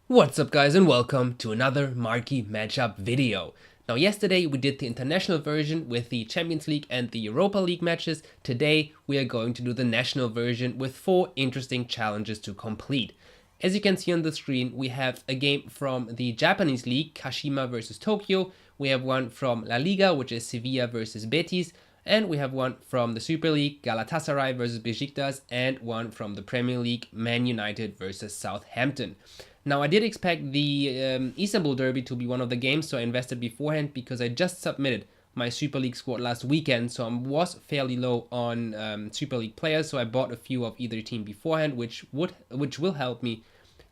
What's up guys and welcome to another Marquee Matchup video. Now yesterday we did the international version with the Champions League and the Europa League matches. Today we are going to do the national version with 4 interesting challenges to complete. As you can see on the screen, we have a game from the Japanese league, Kashima versus Tokyo. We have one from La Liga, which is Sevilla versus Betis. And we have one from the Super League, Galatasaray versus Besiktas, and one from the Premier League, Man United versus Southampton. Now, I did expect the Istanbul Derby to be one of the games, so I invested beforehand because I just submitted my Super League squad last weekend, so I was fairly low on Super League players, so I bought a few of either team beforehand, which will help me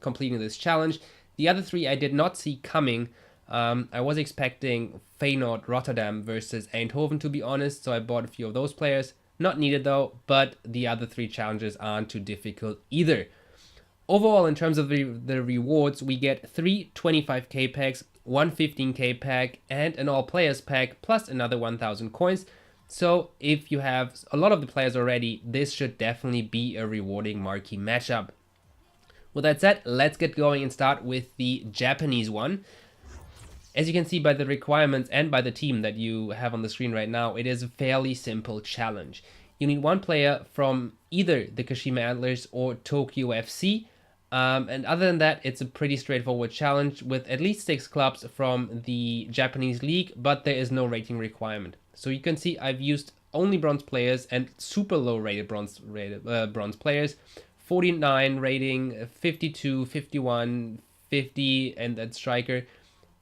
completing this challenge. The other 3 I did not see coming. I was expecting Feyenoord Rotterdam versus Eindhoven, to be honest, so I bought a few of those players. Not needed though, but the other 3 challenges aren't too difficult either. Overall, in terms of the rewards, we get 3 25k packs, 1 15k pack, and an all players pack, plus another 1000 coins. So if you have a lot of the players already, this should definitely be a rewarding marquee matchup. With that said, let's get going and start with the Japanese one. As you can see by the requirements and by the team that you have on the screen right now, it is a fairly simple challenge. You need 1 player from either the Kashima Antlers or Tokyo FC. And other than that, it's a pretty straightforward challenge with at least 6 clubs from the Japanese league, but there is no rating requirement. So you can see I've used only bronze players and super low rated bronze players. 49 rating, 52, 51, 50, and that striker.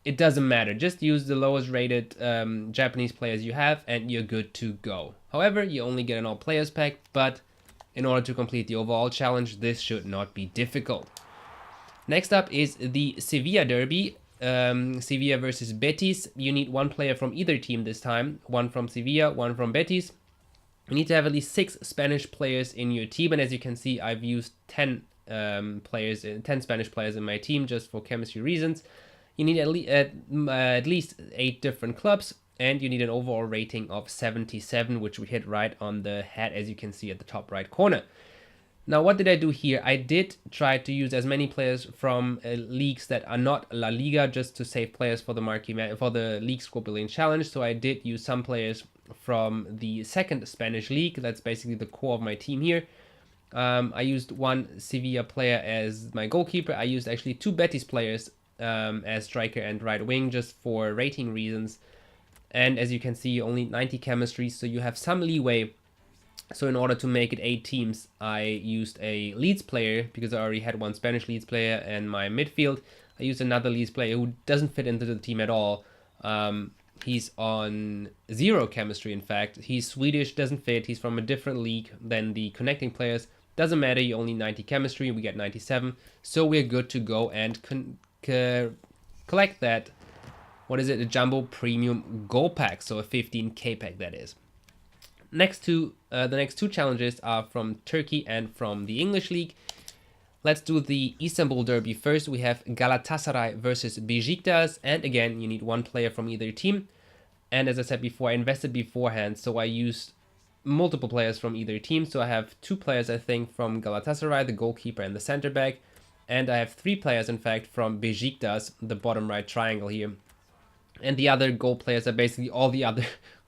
It doesn't matter, just use the lowest rated Japanese players you have and you're good to go. However, you only get an all players pack, but in order to complete the overall challenge, this should not be difficult. Next up is the Sevilla Derby, Sevilla versus Betis. You need 1 player from either team this time, 1 from Sevilla, 1 from Betis. You need to have at least 6 Spanish players in your team, and as you can see, I've used 10 Spanish players in my team just for chemistry reasons. You need at least 8 different clubs, and you need an overall rating of 77, which we hit right on the head, as you can see at the top right corner. Now, what did I do here? I did try to use as many players from leagues that are not La Liga, just to save players for the League Score Building Challenge. So I did use some players from the second Spanish league. That's basically the core of my team here. I used 1 Sevilla player as my goalkeeper. I used actually 2 Betis players as striker and right wing, just for rating reasons. And as you can see, only 90 chemistry, so you have some leeway. So in order to make it 8 teams, I used a Leeds player because I already had 1 Spanish Leeds player, and my midfield, I used another Leeds player who doesn't fit into the team at all. He's on 0 chemistry, in fact. He's Swedish, doesn't fit. He's from a different league than the connecting players. Doesn't matter, you only 90 chemistry, we get 97. So we're good to go and collect that. What is it? A Jumbo Premium Gold Pack, so a 15k pack that is. The next 2 challenges are from Turkey and from the English League. Let's do the Istanbul Derby first. We have Galatasaray versus Besiktas, and again, you need 1 player from either team. And as I said before, I invested beforehand, so I used multiple players from either team. So I have 2 players, I think, from Galatasaray, the goalkeeper and the center back. And I have 3 players, in fact, from Besiktas, the bottom right triangle here. And the other goal players are basically all the other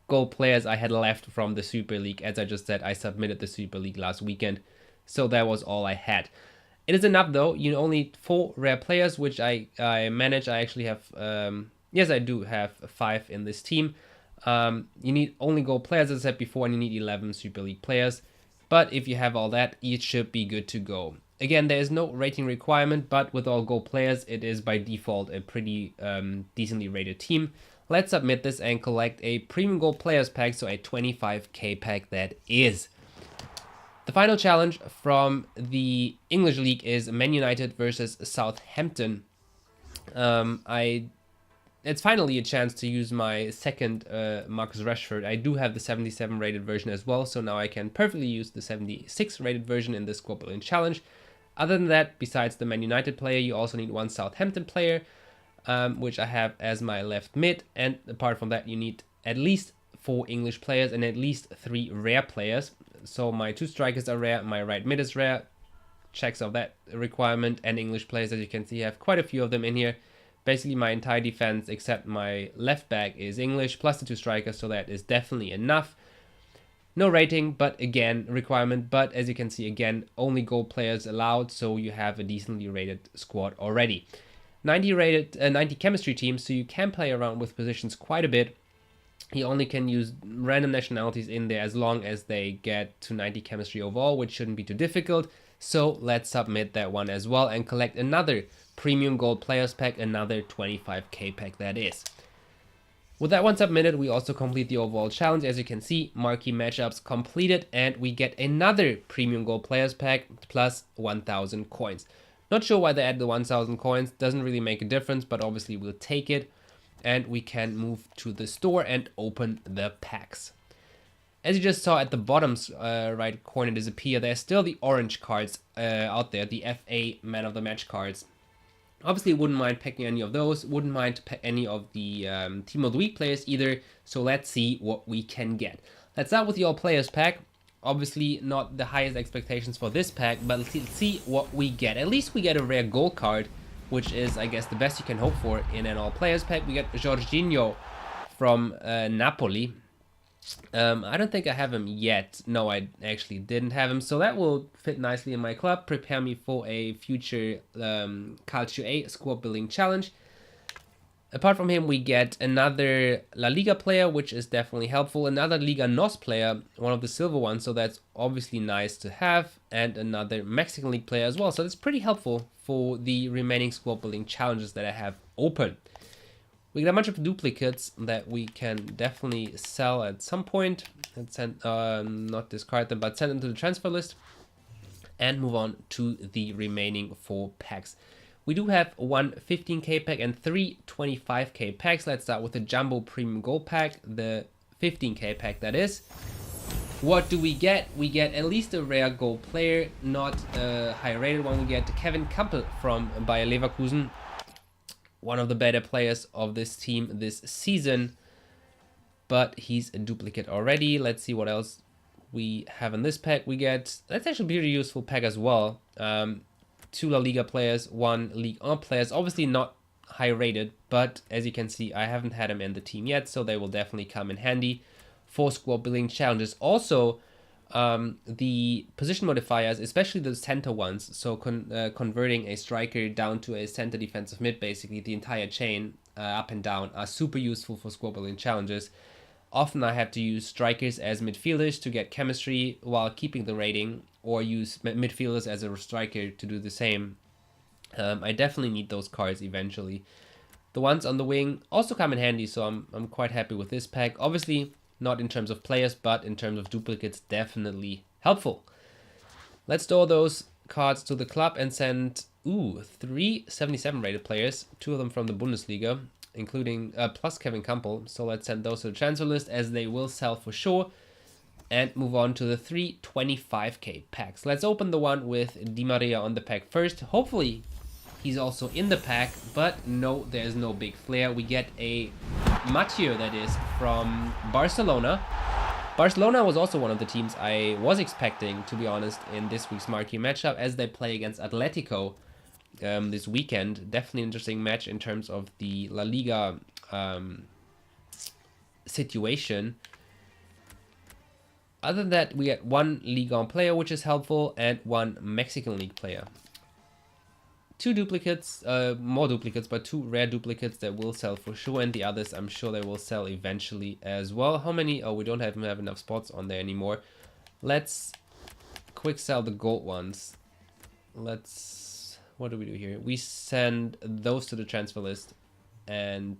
goal players I had left from the Super League. As I just said, I submitted the Super League last weekend, so that was all I had. It is enough though. You only 4 rare players, which I manage. I actually have, yes, I do have 5 in this team. You need only goal players, as I said before, and you need 11 Super League players. But if you have all that, it should be good to go. Again, there is no rating requirement, but with all goal players, it is by default a pretty decently rated team. Let's submit this and collect a premium gold players pack, so a 25k pack that is. The final challenge from the English League is Man United versus Southampton. It's finally a chance to use my second Marcus Rashford. I do have the 77 rated version as well, so now I can perfectly use the 76 rated version in this squad building challenge. Other than that, besides the Man United player, you also need 1 Southampton player, which I have as my left mid. And apart from that, you need at least 4 English players and at least 3 rare players. So my 2 strikers are rare, my right mid is rare, checks off that requirement. And English players, as you can see, I have quite a few of them in here. Basically, my entire defense except my left back is English, plus the 2 strikers, so that is definitely enough. No rating, but again, requirement. But as you can see, again, only gold players allowed, so you have a decently rated squad already. 90 chemistry teams, so you can play around with positions quite a bit. You only can use random nationalities in there as long as they get to 90 chemistry overall, which shouldn't be too difficult. So let's submit that one as well and collect another premium gold players pack, another 25k pack that is. With that one submitted, we also complete the overall challenge. As you can see, Marquee Matchups completed, and we get another premium gold players pack plus 1000 coins. Not sure why they added the 1000 coins, doesn't really make a difference, but obviously we'll take it. And we can move to the store and open the packs. As you just saw at the bottom right corner disappear, there's still the orange cards out there, the FA Man of the Match cards. Obviously, wouldn't mind picking any of those, wouldn't mind to pick any of the Team of the Week players either, so let's see what we can get. Let's start with the All Players pack. Obviously, not the highest expectations for this pack, but let's see what we get. At least we get a rare gold card, which is, I guess, the best you can hope for in an all-players pack. We get Jorginho from Napoli. I don't think I have him yet. No, I actually didn't have him, so that will fit nicely in my club. Prepare me for a future Calcio A squad building challenge. Apart from him, we get another La Liga player, which is definitely helpful. Another Liga NOS player, one of the silver ones, so that's obviously nice to have. And another Mexican League player as well, so that's pretty helpful for the remaining squad building challenges that I have open. We get a bunch of duplicates that we can definitely sell at some point. And send, not discard them, but send them to the transfer list. And move on to the remaining 4 packs. We do have one 15k pack and 3 25k packs. Let's start with the Jumbo Premium Gold pack, the 15k pack that is. What do we get? We get at least a rare gold player, not a high rated one. We get Kevin Campbell from Bayer Leverkusen, one of the better players of this team this season, but he's a duplicate already. Let's see what else we have in this pack. We get, that's actually a pretty useful pack as well. 2 La Liga players, 1 Ligue 1 players, obviously not high rated, but as you can see, I haven't had them in the team yet, so they will definitely come in handy for squad building challenges. Also, the position modifiers, especially the center ones, so converting a striker down to a center defensive mid, basically the entire chain up and down, are super useful for squad building challenges. Often I have to use strikers as midfielders to get chemistry while keeping the rating, or use midfielders as a striker to do the same. I definitely need those cards eventually. The ones on the wing also come in handy, so I'm quite happy with this pack. Obviously, not in terms of players, but in terms of duplicates, definitely helpful. Let's store those cards to the club and send 3 77 rated players, 2 of them from the Bundesliga, including plus Kevin Campbell. So let's send those to the transfer list, as they will sell for sure. And move on to the 3 25k packs. Let's open the one with Di Maria on the pack first. Hopefully he's also in the pack, but no, there's no big flair. We get a Mathieu, that is, from Barcelona. Barcelona was also one of the teams I was expecting, to be honest, in this week's Marquee matchup, as they play against Atletico this weekend. Definitely interesting match in terms of the La Liga situation. Other than that, we get 1 Ligue 1 player, which is helpful, and 1 Mexican League player. 2 duplicates, more duplicates, but 2 rare duplicates that will sell for sure, and the others I'm sure they will sell eventually as well. How many? Oh, we don't have enough spots on there anymore. Let's quick sell the gold ones. Let's, what do we do here? We send those to the transfer list and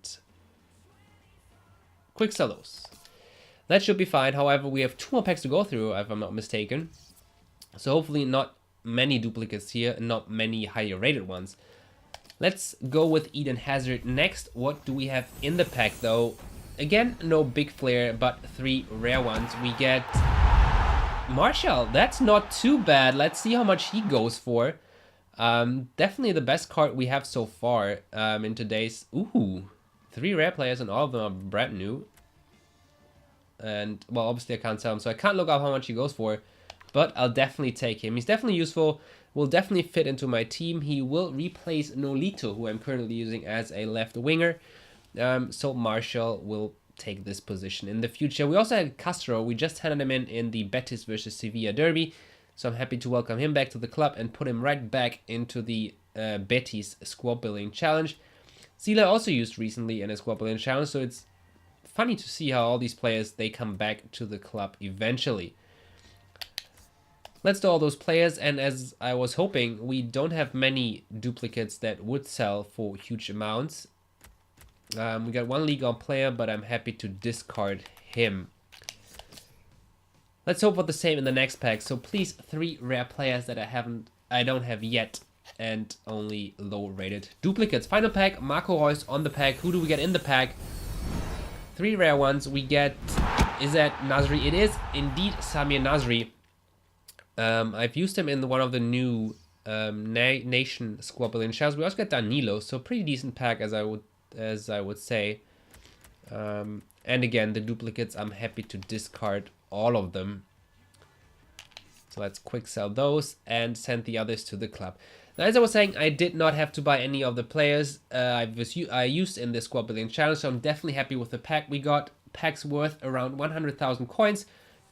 quick sell those. That should be fine. However, we have 2 more packs to go through, if I'm not mistaken. So hopefully not many duplicates here, and not many higher rated ones. Let's go with Eden Hazard next. What do we have in the pack though? Again, no big flair, but 3 rare ones. We get Martial. That's not too bad. Let's see how much he goes for. Definitely the best card we have so far in today's. 3 rare players, and all of them are brand new. And, well, obviously I can't sell him, so I can't look up how much he goes for. But I'll definitely take him. He's definitely useful. will definitely fit into my team. He will replace Nolito, who I'm currently using as a left winger. So Martial will take this position in the future. We also had Castro. We just handed him in the Betis versus Sevilla derby. So I'm happy to welcome him back to the club and put him right back into the Betis squad building challenge. Zila also used recently in a squad building challenge, so it's funny to see how all these players, they come back to the club eventually. Let's do all those players, and as I was hoping, we don't have many duplicates that would sell for huge amounts. We got one League On player, but I'm happy to discard him. Let's hope for the same in the next pack. So please, 3 rare players that I don't have yet, and only low rated duplicates. Final pack, Marco Reus on the pack. Who do we get in the pack? 3 rare ones. We get, is that Nasri? It is indeed Samir Nasri. I've used him in one of the new nation squad building shells. We also got Danilo, so pretty decent pack as I would say. And again, the duplicates, I'm happy to discard all of them. So let's quick sell those and send the others to the club. Now, as I was saying, I did not have to buy any of the players I used in this squad building challenge, so I'm definitely happy with the pack. We got packs worth around 100,000 coins,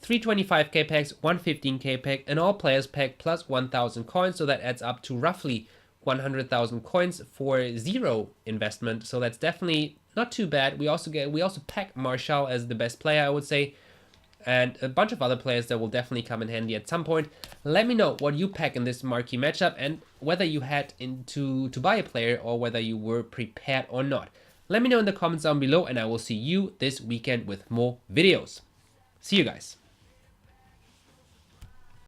325k packs, 115k pack, and all players pack plus 1,000 coins, so that adds up to roughly 100,000 coins for 0 investment. So that's definitely not too bad. We also pack Martial as the best player, I would say, and a bunch of other players that will definitely come in handy at some point. Let me know what you pack in this marquee matchup and whether you had to buy a player or whether you were prepared or not. Let me know in the comments down below, and I will see you this weekend with more videos. See you guys.